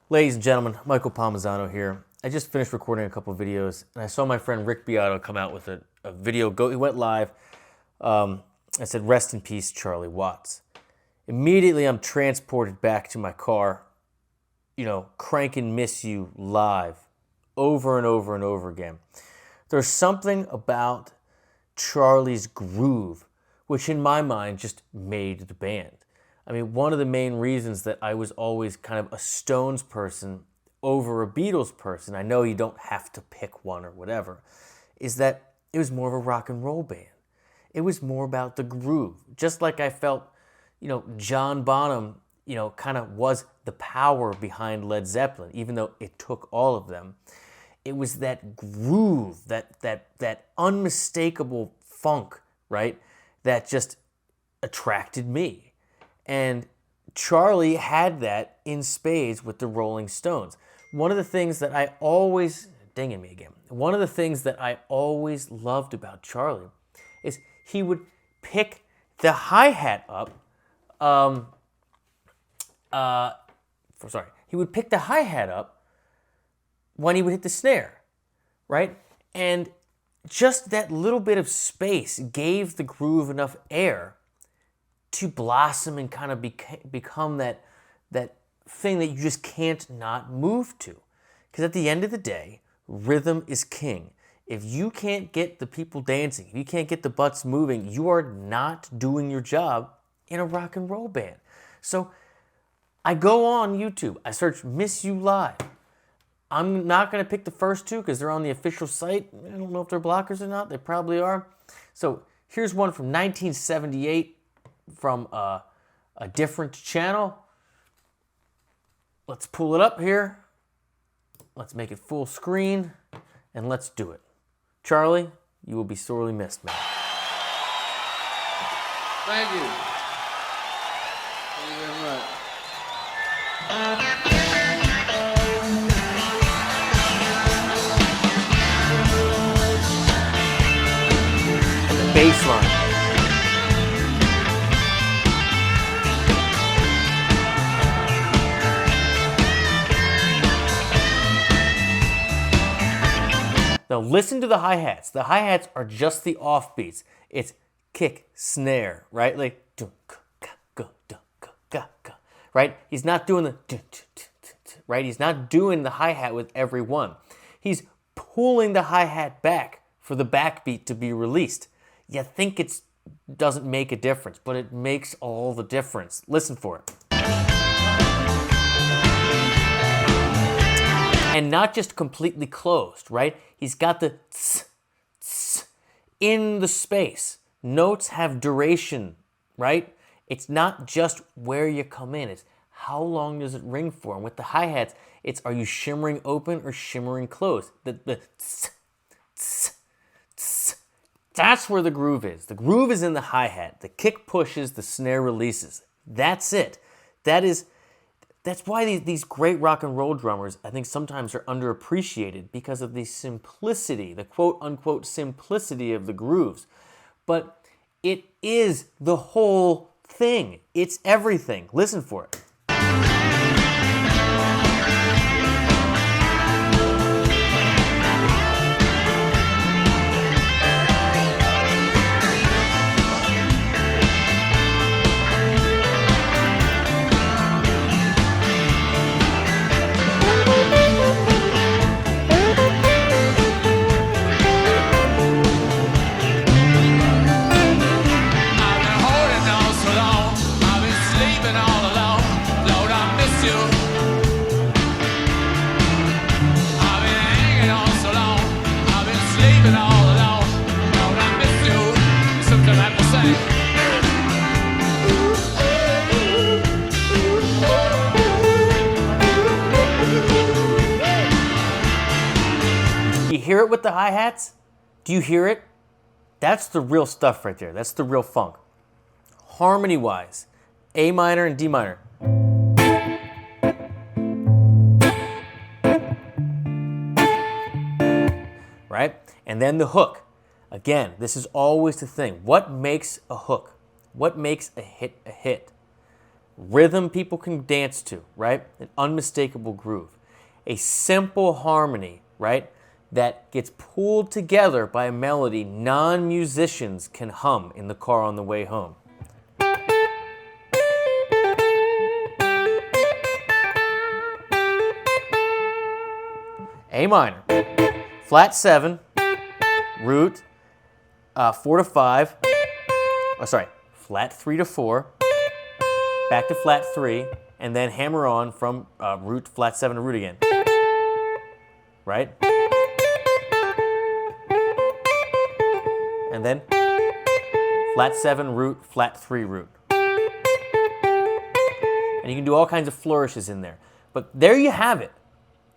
Ladies and gentlemen, Michael Palmisano here. I just finished recording a couple of videos, and I saw my friend Rick Beato come out with a video. He went live. I said, "Rest in peace, Charlie Watts." Immediately, I'm transported back to my car, cranking "Miss You" live over and over and over again. There's something about Charlie's groove, which in my mind just made the band. I mean, one of the main reasons that I was always kind of a Stones person over a Beatles person, I know you don't have to pick one or whatever, is that it was more of a rock and roll band. It was more about the groove. Just like I felt, John Bonham, kind of was the power behind Led Zeppelin, even though it took all of them. It was that groove, that unmistakable funk, right? That just attracted me. And Charlie had that in spades with the Rolling Stones. One of the things that I always, dinging me again, one of the things that I always loved about Charlie is he would pick the hi-hat up, he would pick the hi-hat up when he would hit the snare, right? And just that little bit of space gave the groove enough air to blossom and kind of become that thing that you just can't not move to. Because at the end of the day, rhythm is king. If you can't get the people dancing, if you can't get the butts moving, you are not doing your job in a rock and roll band. So I go on YouTube, I search "Miss You" live. I'm not going to pick the first two because they're on the official site. I don't know if they're blockers or not. They probably are. So here's one from 1978 from a different channel. Let's pull it up here. Let's make it full screen, and let's do it. Charlie, you will be sorely missed, man. Thank you. Thank you very much. The bass line. Now listen to the hi-hats. The hi-hats are just the offbeats. It's kick, snare, right? Like, right? He's not doing the, right? He's not doing the hi-hat with every one. He's pulling the hi-hat back for the backbeat to be released. You think it doesn't make a difference, but it makes all the difference. Listen for it. And not just completely closed, right? He's got the tss, tss in the space. Notes have duration, right? It's not just where you come in. It's how long does it ring for? And with the hi-hats, it's are you shimmering open or shimmering closed? The tss, tss, tss. That's where the groove is. The groove is in the hi-hat. The kick pushes, the snare releases. That's it. That's why these great rock and roll drummers, I think sometimes are underappreciated because of the simplicity, the quote-unquote simplicity of the grooves. But it is the whole thing. It's everything. Listen for it. You hear it with the hi-hats? Do you hear it? That's the real stuff right there. That's the real funk. Harmony-wise, A minor and D minor. Right? And then the hook. Again, this is always the thing. What makes a hook? What makes a hit a hit? rhythm people can dance to, right? An unmistakable groove. A simple harmony, right? That gets pulled together by a melody non-musicians can hum in the car on the way home. A minor, flat 7, root 4 to 5, flat 3 to 4, back to flat 3, and then hammer on from root, flat 7 to root again. Right? And then flat 7 root, flat 3 root. And you can do all kinds of flourishes in there. But there you have it.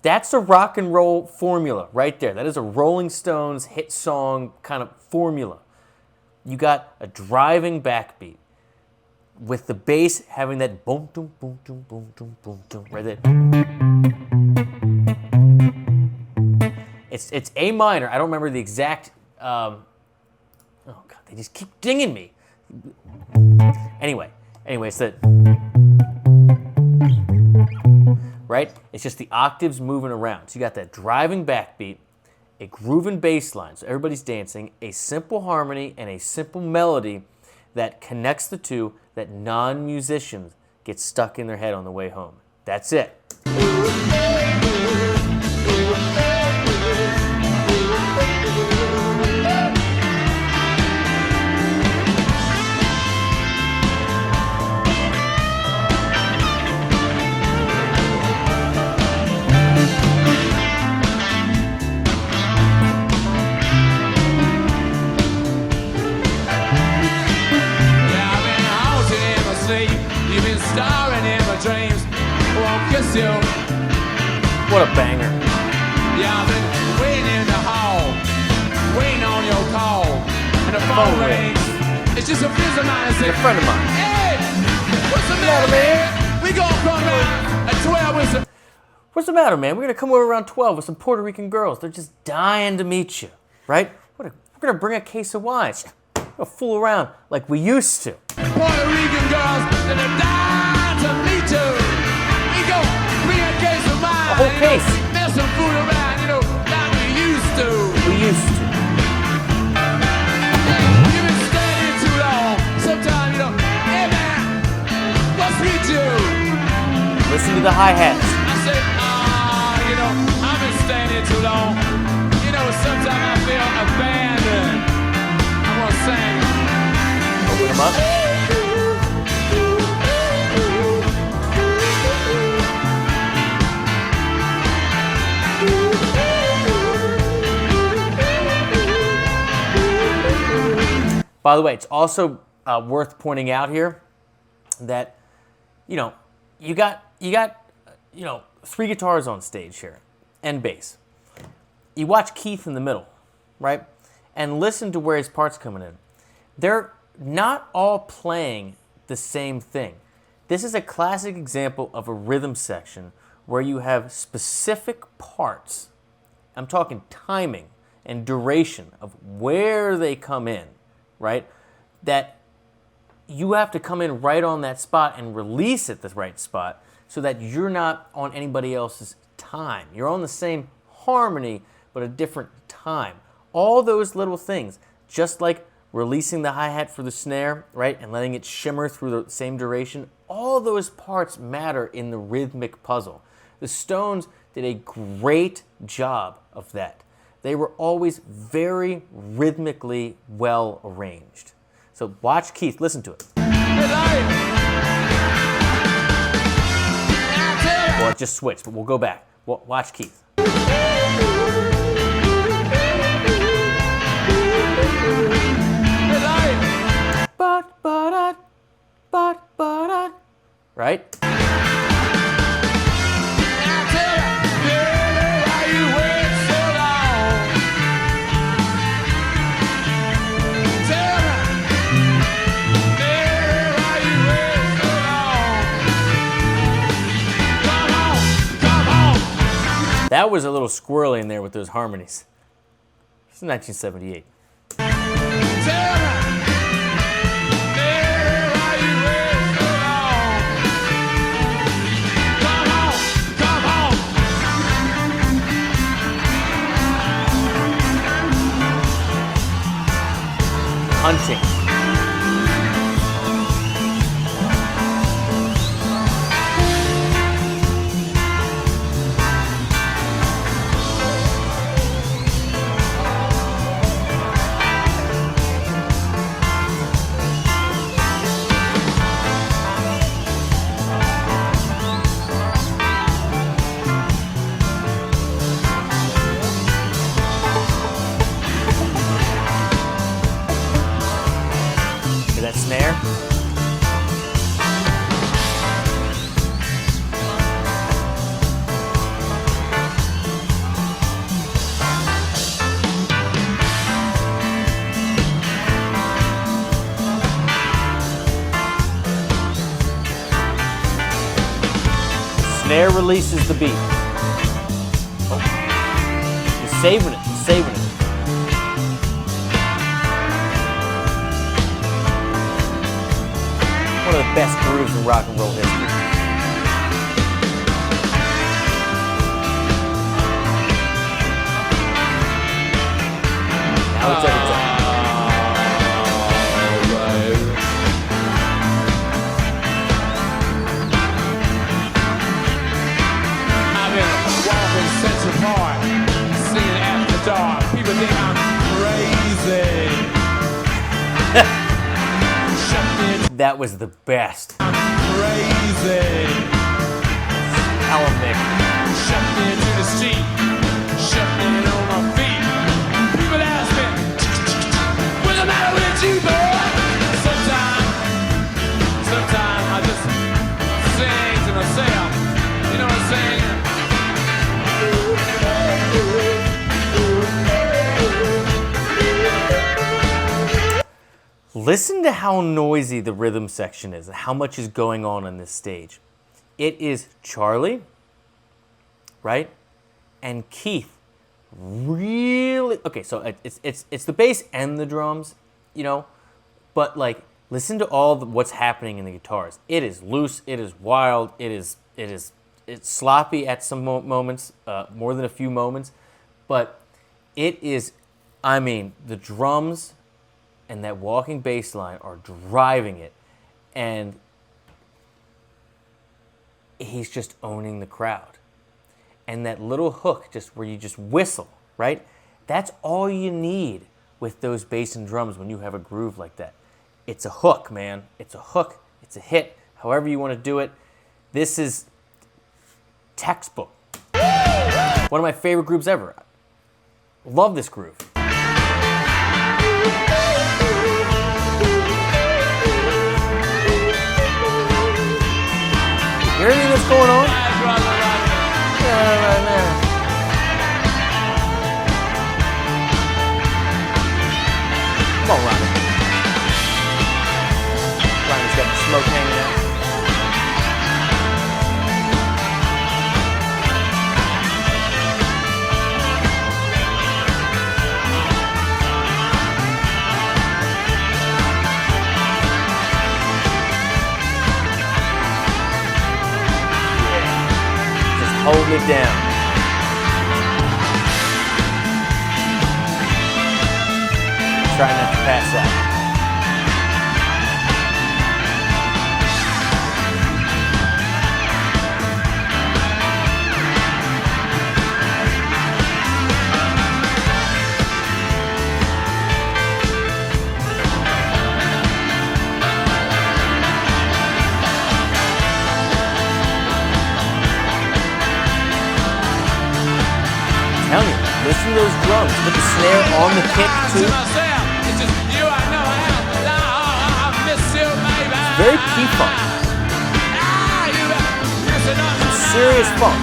That's a rock and roll formula right there. That is a Rolling Stones hit song kind of formula. You got a driving backbeat with the bass having that boom, boom, boom, boom, boom, boom, boom, boom, right there. It's A minor. I don't remember the exact. Oh God, they just keep dinging me. Anyway, it's that. Right? It's just the octaves moving around. So you got that driving backbeat, a grooving bass line, so everybody's dancing, a simple harmony, and a simple melody that connects the two that non-musicians get stuck in their head on the way home. That's it. What a banger. Yeah, I've been waiting in the hall, waiting on your call. And the phone rings. It's just a friend of mine. A friend of mine. Hey, what's the matter, man? We gonna come out at 12 with some... What's the matter, man? We're going to come over around 12 with some Puerto Rican girls. They're just dying to meet you, right? We're going to bring a case of wine. We'll fool around like we used to. Puerto Rican girls that are dying to meet you. We go bring a case of wine. A whole case. There's some food around, like we used to. We used to. You've been standing too long. Sometimes, hey man, what's with you? Listen to the hi-hats. I said, I've been standing too long. Sometimes I feel abandoned. I want to sing. Open them up. By the way, it's also worth pointing out here that, you got 3 guitars on stage here and bass. You watch Keith in the middle, right? And listen to where his parts coming in. They're not all playing the same thing. This is a classic example of a rhythm section where you have specific parts. I'm talking timing and duration of where they come in, right? That you have to come in right on that spot and release at the right spot so that you're not on anybody else's time. You're on the same harmony, but a different time. All those little things, just like releasing the hi-hat for the snare, right, and letting it shimmer through the same duration, all those parts matter in the rhythmic puzzle. The Stones did a great job of that. They were always very rhythmically well arranged. So watch Keith, listen to it. Or it just switched, but we'll go back. Watch Keith. Right? That was a little squirrely in there with those harmonies. It's 1978. hunting. Hear that snare? Snare releases the beat. Oh. He's saving it, he's saving it. One of the best grooves in rock and roll history. Now it's every time. I've been walking Central Park, seeing after dark. People think I'm crazy. Shut me That was the best. crazy. Alan Mick. Shut me into the street. Shut me on my feet. People ask me, what's the matter with you, boy? Sometimes I just sing to myself. You know what I'm saying? Listen to how noisy the rhythm section is and how much is going on this stage. It is Charlie, right? And Keith really, okay, so it's the bass and the drums, you know, but like listen to all what's happening in the guitars. It is loose, it is wild, it's sloppy at some moments, more than a few moments, but it is, I mean, the drums and that walking bass line are driving it, and he's just owning the crowd. And that little hook, just where you just whistle, right? That's all you need with those bass and drums when you have a groove like that. It's a hook, man. It's a hook. It's a hit. However you want to do it. This is textbook. One of my favorite grooves ever. Love this groove. You hear anything that's going on? Yeah, right there. Come on, Ronnie. Ronnie's got the smoke hanging out. Hold me down. Try not to pass out. Tell you, listen to those drums. Put the snare on the kick too. Very P-funk. Some serious funk.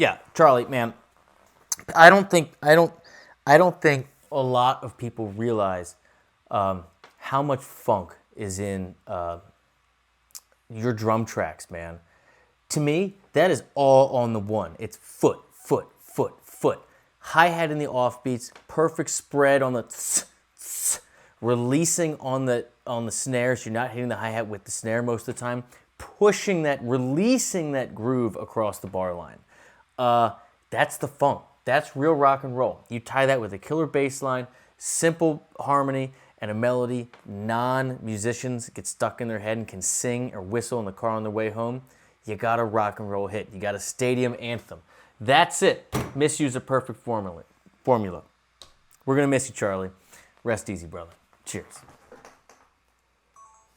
Yeah, Charlie, man. I don't think a lot of people realize how much funk is in your drum tracks, man. To me, that is all on the one. It's foot, foot, foot, foot. Hi-hat in the offbeats, perfect spread on the tss, tss, releasing on the snares. You're not hitting the hi-hat with the snare most of the time. Pushing that, releasing that groove across the bar line. That's the funk. That's real rock and roll. You tie that with a killer bass line, simple harmony, and a melody non-musicians get stuck in their head and can sing or whistle in the car on their way home. You got a rock and roll hit. You got a stadium anthem. That's it. Miss You's a perfect formula. We're going to miss you, Charlie. Rest easy, brother. Cheers.